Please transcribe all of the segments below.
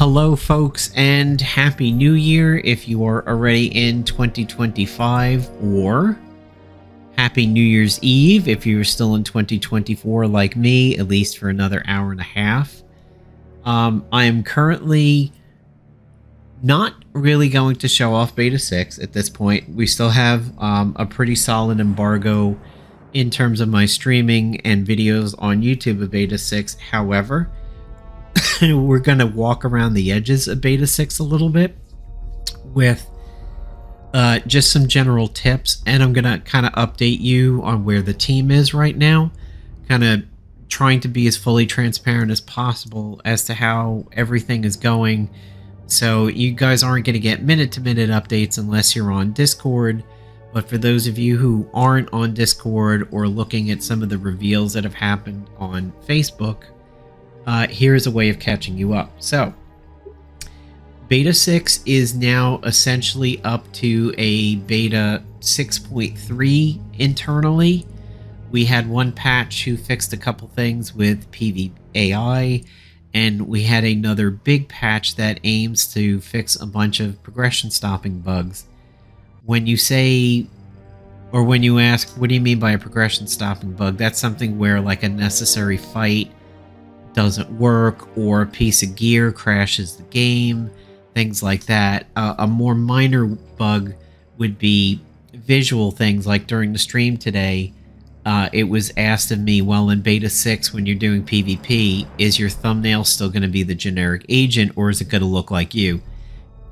Hello folks, and Happy New Year if you are already in 2025, or Happy New Year's Eve if you're still in 2024 like me, at least for another hour and a half. I am currently not really going to show off Beta 6 at this point. We still have a pretty solid embargo in terms of my streaming and videos on YouTube of Beta 6. However, we're going to walk around the edges of Beta 6 a little bit with just some general tips, and I'm going to kind of update you on where the team is right now, kind of trying to be as fully transparent as possible as to how everything is going, so you guys aren't going to get minute-to-minute updates unless you're on Discord. But for those of you who aren't on Discord or looking at some of the reveals that have happened on Facebook, here's a way of catching you up. So, Beta 6 is now essentially up to a Beta 6.3 internally. We had one patch who fixed a couple things with PvAI, and we had another big patch that aims to fix a bunch of progression stopping bugs. When you say, or when you ask, what do you mean by a progression stopping bug? That's something where like a necessary fight doesn't work, or a piece of gear crashes the game, things like that. A more minor bug would be visual things, like during the stream today, it was asked of me, well, in Beta 6, when you're doing PvP, is your thumbnail still going to be the generic agent, or is it going to look like you?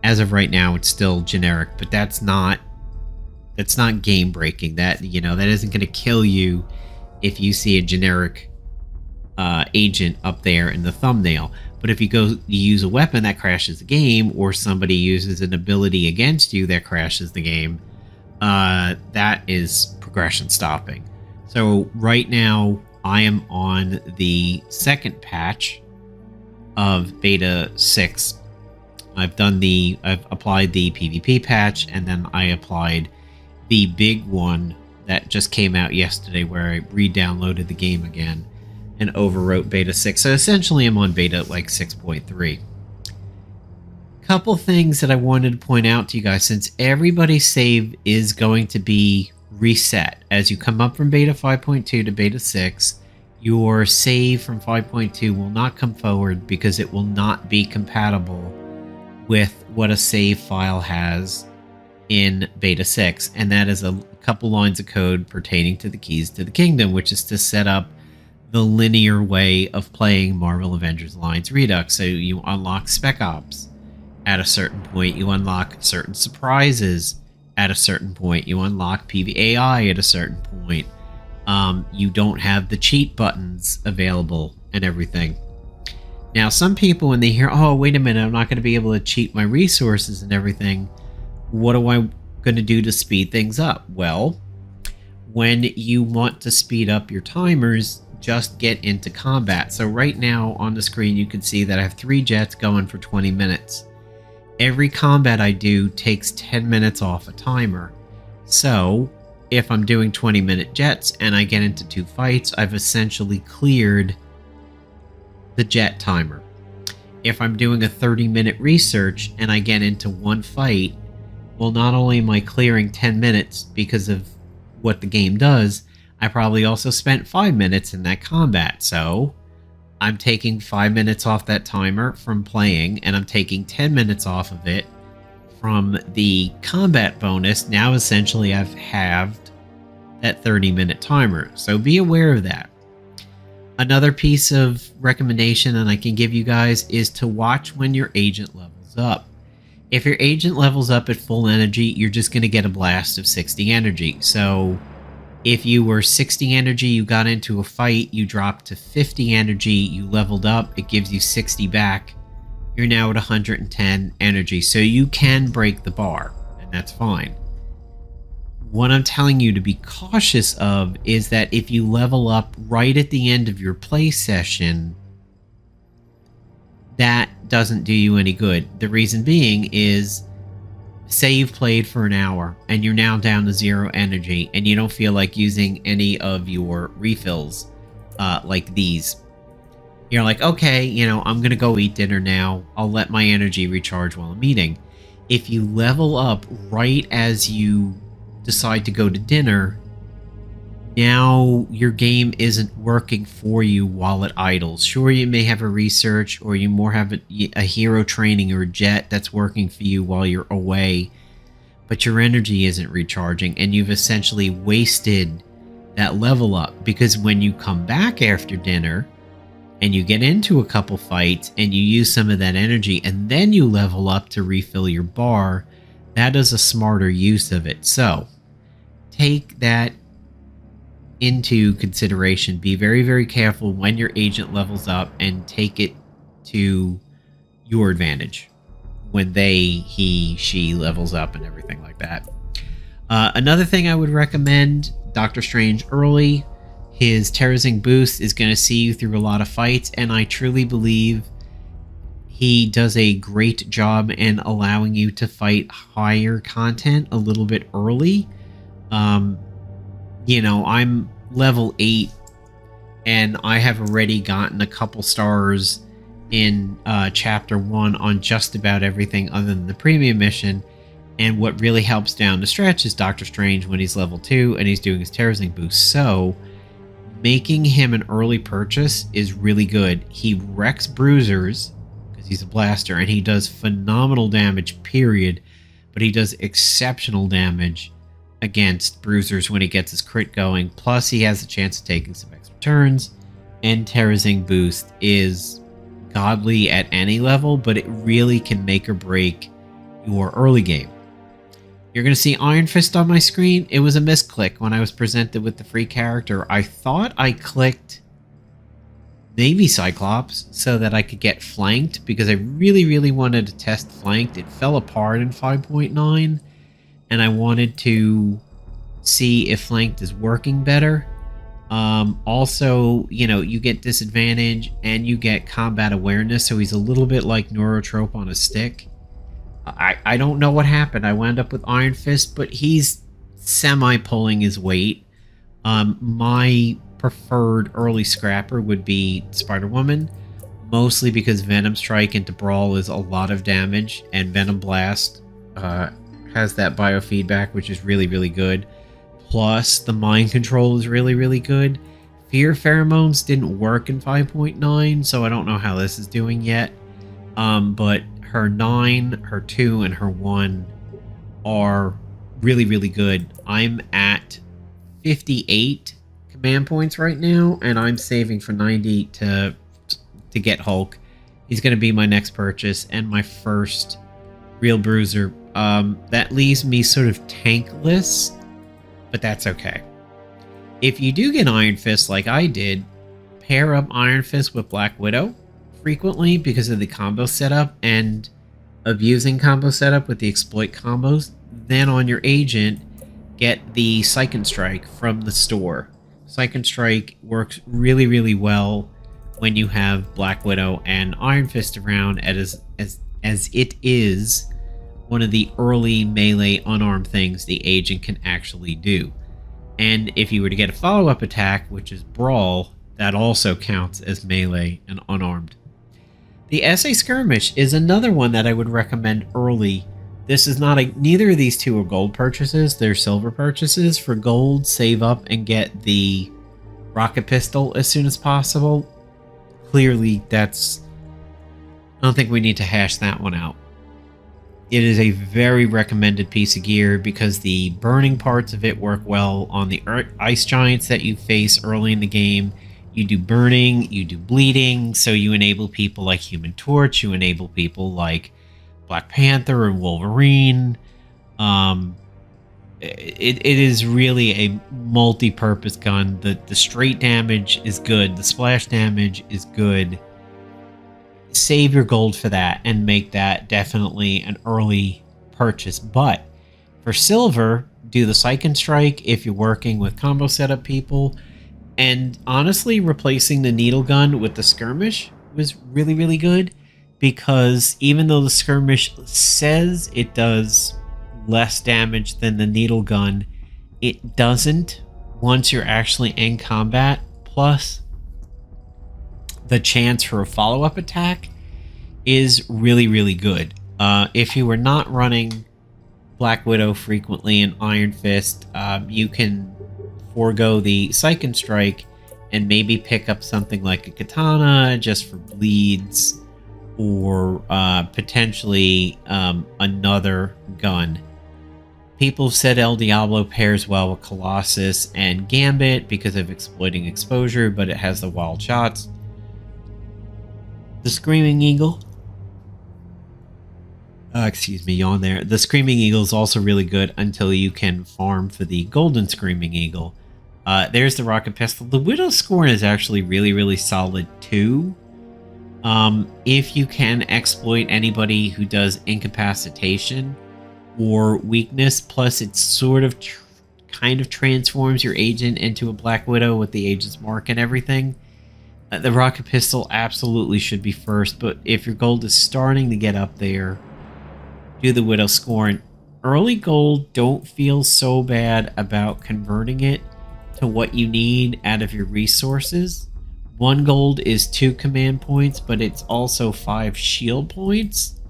As of right now, it's still generic, but that's not game breaking. That, that isn't going to kill you if you see a generic agent up there in the thumbnail. But if you use a weapon that crashes the game, or somebody uses an ability against you that crashes the game, that is progression stopping. So right now I am on the second patch of Beta 6. I've applied the PvP patch, and then I applied the big one that just came out yesterday, where I re-downloaded the game again and overwrote Beta 6. So essentially I'm on Beta like 6.3. Couple things that I wanted to point out to you guys, since everybody's save is going to be reset as you come up from Beta 5.2 to Beta 6. Your save from 5.2 will not come forward because it will not be compatible with what a save file has in Beta 6, and that is a couple lines of code pertaining to the Keys to the Kingdom, which is to set up the linear way of playing Marvel Avengers Alliance Redux. So you unlock Spec Ops at a certain point, you unlock certain surprises at a certain point, you unlock PvAI at a certain point. You don't have the cheat buttons available and everything. Now, some people, when they hear, oh, wait a minute, I'm not going to be able to cheat my resources and everything, what am I going to do to speed things up? Well, when you want to speed up your timers, just get into combat. So right now on the screen, you can see that I have 3 jets going for 20 minutes. Every combat I do takes 10 minutes off a timer. So if I'm doing 20-minute jets and I get into 2 fights, I've essentially cleared the jet timer. If I'm doing a 30-minute research and I get into 1 fight, well, not only am I clearing 10 minutes because of what the game does, I probably also spent 5 minutes in that combat. So I'm taking 5 minutes off that timer from playing, and I'm taking 10 minutes off of it from the combat bonus. Now essentially I've halved that 30-minute timer. So be aware of that. Another piece of recommendation that I can give you guys is to watch when your agent levels up. If your agent levels up at full energy, you're just going to get a blast of 60 energy. So if you were 60 energy, you got into a fight, you dropped to 50 energy, you leveled up, it gives you 60 back. You're now at 110 energy. So you can break the bar, and that's fine. What I'm telling you to be cautious of is that if you level up right at the end of your play session, that doesn't do you any good. The reason being is, say you've played for an hour and you're now down to 0 energy and you don't feel like using any of your refills like these. You're like, okay, I'm going to go eat dinner now. I'll let my energy recharge while I'm eating. If you level up right as you decide to go to dinner, now your game isn't working for you while it idles. Sure, you may have a research, or you more have a hero training or a jet that's working for you while you're away, but your energy isn't recharging, and you've essentially wasted that level up, because when you come back after dinner and you get into a couple fights and you use some of that energy and then you level up to refill your bar, that is a smarter use of it. So take that into consideration. Be very, very careful when your agent levels up, and take it to your advantage when he, she levels up and everything like that. Another thing I would recommend, Doctor Strange early. His terrorizing boost is going to see you through a lot of fights, and I truly believe he does a great job in allowing you to fight higher content a little bit early. I'm level 8, and I have already gotten a couple stars in chapter 1 on just about everything other than the premium mission. And what really helps down the stretch is Doctor Strange when he's level 2 and he's doing his terrorizing boost. So making him an early purchase is really good. He wrecks bruisers because he's a blaster, and he does phenomenal damage, period. But he does exceptional damage against bruisers when he gets his crit going. Plus, he has a chance of taking some extra turns. And terrorizing boost is godly at any level, but it really can make or break your early game. You're going to see Iron Fist on my screen. It was a misclick when I was presented with the free character. I thought I clicked Navy Cyclops so that I could get flanked, because I really, really wanted to test flanked. It fell apart in 5.9, and I wanted to see if flanked is working better. Also, you get disadvantage and you get combat awareness, so he's a little bit like Neurotrope on a stick. I don't know what happened. I wound up with Iron Fist, but he's semi-pulling his weight. My preferred early scrapper would be Spider-Woman, mostly because Venom Strike into Brawl is a lot of damage, and Venom Blast has that biofeedback, which is really, really good. Plus, the mind control is really, really good. Fear Pheromones didn't work in 5.9, so I don't know how this is doing yet. But her 9, her 2, and her 1 are really, really good. I'm at 58 command points right now, and I'm saving for 90 to get Hulk. He's going to be my next purchase and my first real bruiser. That leaves me sort of tankless, but that's okay. If you do get Iron Fist like I did, pair up Iron Fist with Black Widow frequently because of the combo setup and abusing combo setup with the exploit combos. Then on your agent, get the Seiken Strike from the store. Seiken Strike works really, really well when you have Black Widow and Iron Fist around, as it is one of the early melee unarmed things the agent can actually do. And if you were to get a follow-up attack, which is Brawl, that also counts as melee and unarmed. The SA Skirmish is another one that I would recommend early. This is neither of these two are gold purchases, they're silver purchases. For gold, save up and get the rocket pistol as soon as possible. Clearly, I don't think we need to hash that one out. It is a very recommended piece of gear because the burning parts of it work well on the ice giants that you face early in the game. You do burning, you do bleeding, so you enable people like Human Torch, you enable people like Black Panther and Wolverine. It is really a multi-purpose gun. The straight damage is good, the splash damage is good. Save your gold for that and make that definitely an early purchase. But for silver, do the Seiken Strike if you're working with combo setup people. And honestly, replacing the needle gun with the skirmish was really, really good, because even though the skirmish says it does less damage than the needle gun, it doesn't once you're actually in combat. Plus, the chance for a follow-up attack is really, really good. If you were not running Black Widow frequently and Iron Fist, you can forego the Seiken Strike and maybe pick up something like a katana just for bleeds, or potentially another gun. People have said El Diablo pairs well with Colossus and Gambit because of exploiting exposure, but it has the wild shots. The Screaming Eagle, excuse me, yawn there. The Screaming Eagle is also really good until you can farm for the Golden Screaming Eagle. There's the Rocket Pistol. The Widow's Scorn is actually really, really solid too. If you can exploit anybody who does incapacitation or weakness, plus it sort of kind of transforms your agent into a Black Widow with the agent's mark and everything, the Rocket Pistol absolutely should be first. But if your gold is starting to get up there, do the Widow's Scorn. Early gold, don't feel so bad about converting it to what you need out of your resources. 1 gold is 2 command points, but it's also 5 shield points.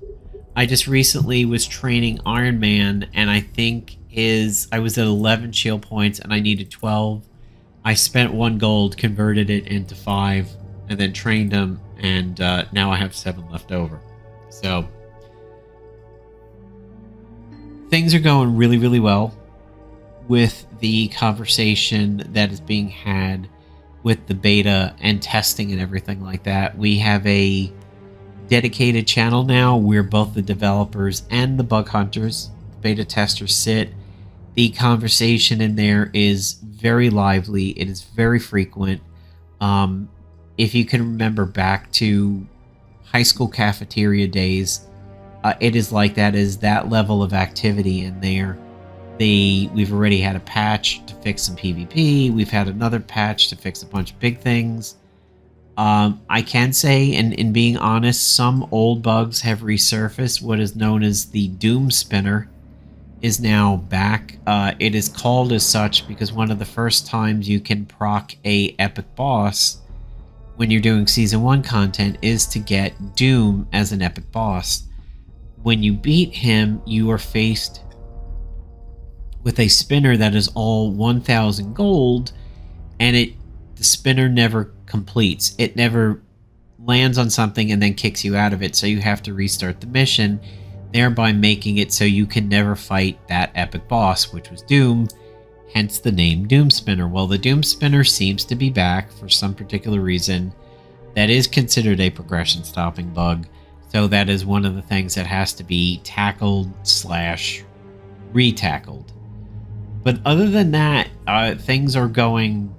I just recently was training Iron Man, and I think I was at 11 shield points and I needed 12. I spent 1 gold, converted it into 5, and then trained him, and now I have 7 left over. So things are going really, really well with the conversation that is being had with the beta and testing and everything like that. We have a dedicated channel now where both the developers and the bug hunters, beta testers, sit. The conversation in there is very lively. It is very frequent. If you can remember back to high school cafeteria days, it is like that. Is that level of activity in there. We've already had a patch to fix some PvP. We've had another patch to fix a bunch of big things. I can say, and in being honest, some old bugs have resurfaced. What is known as the Doom Spinner is now back. It is called as such because one of the first times you can proc a epic boss when you're doing Season 1 content is to get Doom as an epic boss. When you beat him, you are faced with a spinner that is all 1,000 gold, and the spinner never completes. It never lands on something and then kicks you out of it, so you have to restart the mission, thereby making it so you can never fight that epic boss, which was Doom, hence the name Doom Spinner. Well, the Doom Spinner seems to be back for some particular reason. That is considered a progression stopping bug, so that is one of the things that has to be tackled / retackled. But other than that, things are going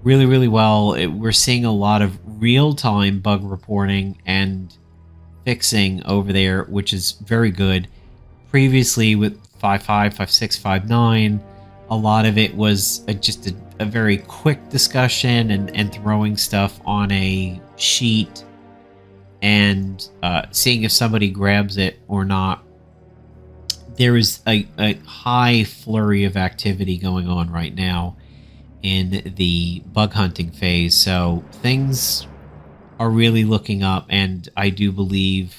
really, really well. We're seeing a lot of real-time bug reporting and fixing over there, which is very good. Previously with 5.5, 5.6, 5.9, a lot of it was just a very quick discussion and throwing stuff on a sheet and seeing if somebody grabs it or not. There is a high flurry of activity going on right now in the bug hunting phase, so things are really looking up, and I do believe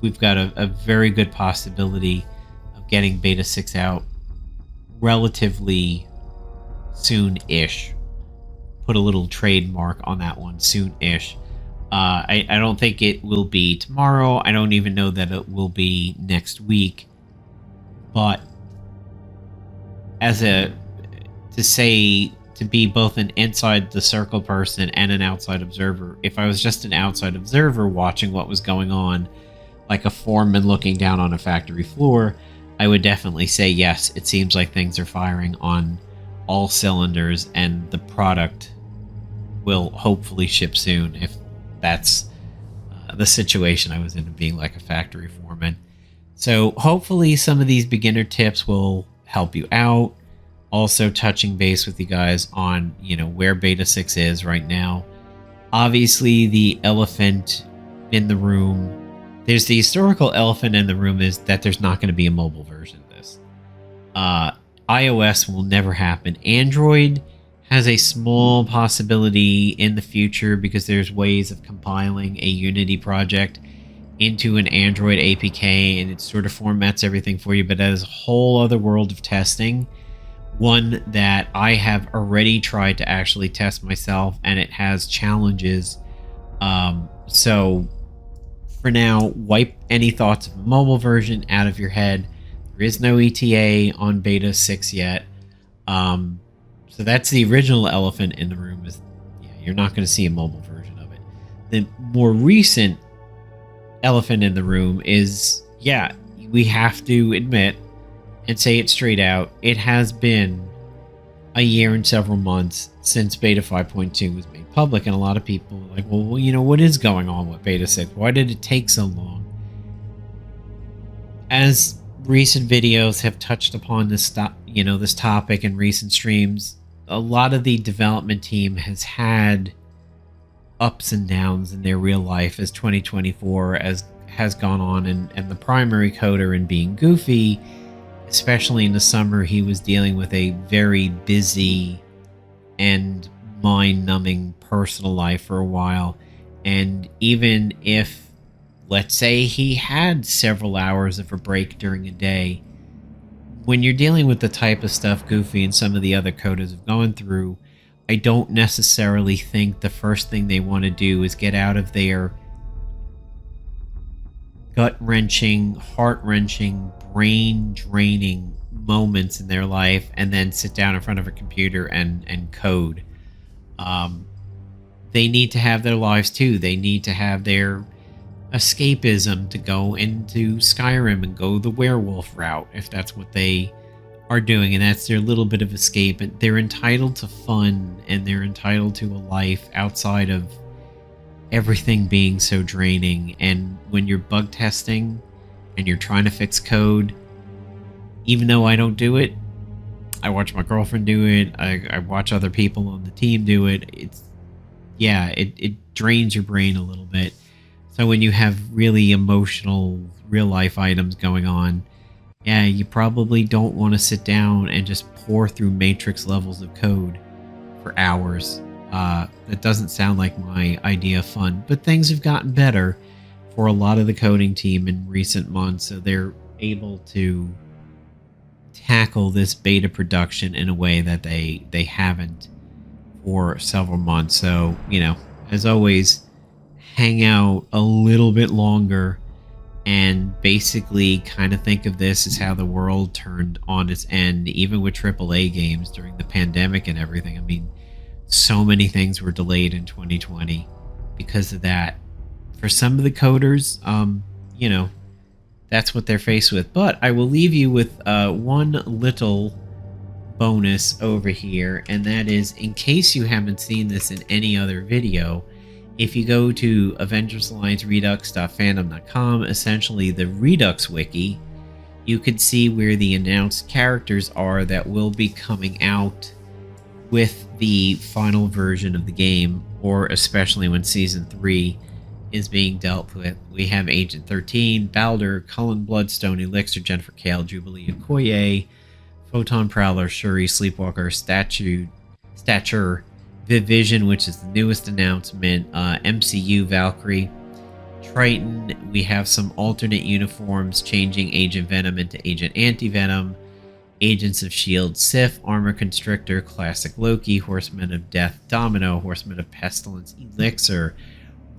we've got a very good possibility of getting Beta 6 out relatively soon-ish. Put a little trademark on that one, soon-ish. I don't think it will be tomorrow. I don't even know that it will be next week. But to be both an inside the circle person and an outside observer, if I was just an outside observer watching what was going on, like a foreman looking down on a factory floor, I would definitely say yes, it seems like things are firing on all cylinders, and the product will hopefully ship soon if that's the situation I was in, being like a factory foreman. So hopefully some of these beginner tips will help you out. Also touching base with you guys on, where Beta 6 is right now. Obviously the elephant in the room, there's the historical elephant in the room, is that there's not going to be a mobile version of this. iOS will never happen. Android has a small possibility in the future because there's ways of compiling a Unity project into an Android APK, and it sort of formats everything for you, but that is a whole other world of testing. One that I have already tried to actually test myself, and it has challenges. So for now, wipe any thoughts of a mobile version out of your head. There is no ETA on beta 6 yet. So that's the original elephant in the room. Is you're not going to see a mobile version of it. The more recent elephant in the room is, we have to admit and say it straight out. It has been a year and several months since beta 5.2 was made public, and a lot of people are like, well, what is going on with beta 6? Why did it take so long? As recent videos have touched upon this topic in recent streams, a lot of the development team has had ups and downs in their real life as 2024 has gone on, and the primary coder in being Goofy, especially in the summer, he was dealing with a very busy and mind-numbing personal life for a while. And even if, let's say, he had several hours of a break during a day, when you're dealing with the type of stuff Goofy and some of the other coders have gone through, I don't necessarily think the first thing they want to do is get out of their gut-wrenching, heart-wrenching, brain-draining moments in their life and then sit down in front of a computer and code. They need to have their lives too. They need to have their escapism to go into Skyrim and go the werewolf route if that's what they are doing, and that's their little bit of escape. And they're entitled to fun, and they're entitled to a life outside of everything being so draining. And when you're bug testing and you're trying to fix code, even though I don't do it, I watch my girlfriend do it, I watch other people on the team do it. It drains your brain a little bit. So when you have really emotional real life items going on, you probably don't want to sit down and just pour through matrix levels of code for hours. That doesn't sound like my idea of fun, but things have gotten better for a lot of the coding team in recent months, so they're able to tackle this beta production in a way that they haven't for several months. So, as always, hang out a little bit longer and basically kind of think of this as how the world turned on its end, even with AAA games during the pandemic and everything. I mean, so many things were delayed in 2020 because of that. For some of the coders, that's what they're faced with. But I will leave you with one little bonus over here, and that is, in case you haven't seen this in any other video, if you go to AvengersAllianceRedux.fandom.com, essentially the Redux wiki, you can see where the announced characters are that will be coming out with the final version of the game, or especially when Season 3 is being dealt with. We have Agent 13, Baldur, Cullen, Bloodstone, Elixir, Jennifer Kale, Jubilee, Okoye, Photon Prowler, Shuri, Sleepwalker, Stature, Vision, which is the newest announcement, MCU, Valkyrie, Triton. We have some alternate uniforms changing Agent Venom into Agent Anti-Venom, Agents of S.H.I.E.L.D., Sif, Armor Constrictor, Classic Loki, Horsemen of Death, Domino, Horsemen of Pestilence, Elixir,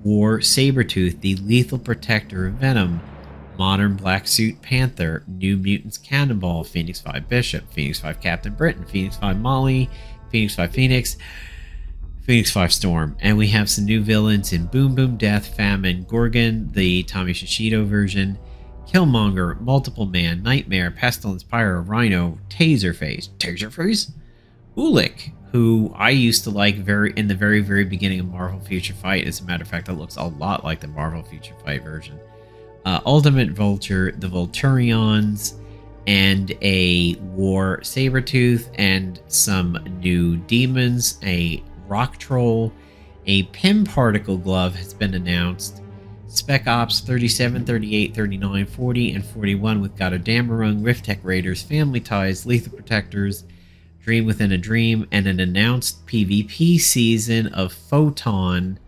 War, Sabretooth, the Lethal Protector of Venom, Modern Black Suit Panther, New Mutants Cannonball, Phoenix 5 Bishop, Phoenix 5 Captain Britain, Phoenix 5 Molly, Phoenix 5 Phoenix, Phoenix 5 Storm. And we have some new villains in Boom Boom Death, Famine, Gorgon, the Tommy Shishido version, Killmonger, Multiple Man, Nightmare, Pestilence, Pyro, Rhino, Taserface, Ulik, who I used to like in the very, very beginning of Marvel Future Fight. As a matter of fact, that looks a lot like the Marvel Future Fight version. Ultimate Vulture, the Vulturions, and a War Sabretooth, and some new demons, a Rock Troll, a Pim Particle Glove has been announced, Spec Ops 37, 38, 39, 40, and 41 with Goddamn Rift Tech Raiders, Family Ties, Lethal Protectors, Dream Within a Dream, and an announced PvP season of Photon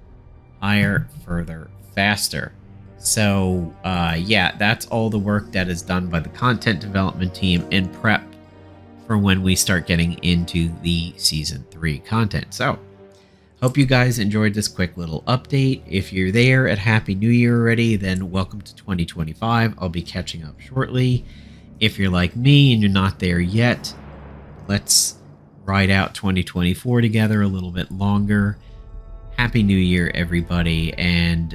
Higher, Further, Faster. So, yeah, that's all the work that is done by the content development team in prep for when we start getting into the Season 3 content. So, hope you guys enjoyed this quick little update. If you're there at Happy New Year already, then welcome to 2025. I'll be catching up shortly. If you're like me and you're not there yet, let's ride out 2024 together a little bit longer. Happy New Year, everybody, and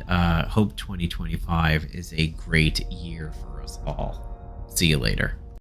hope 2025 is a great year for us all. See you later.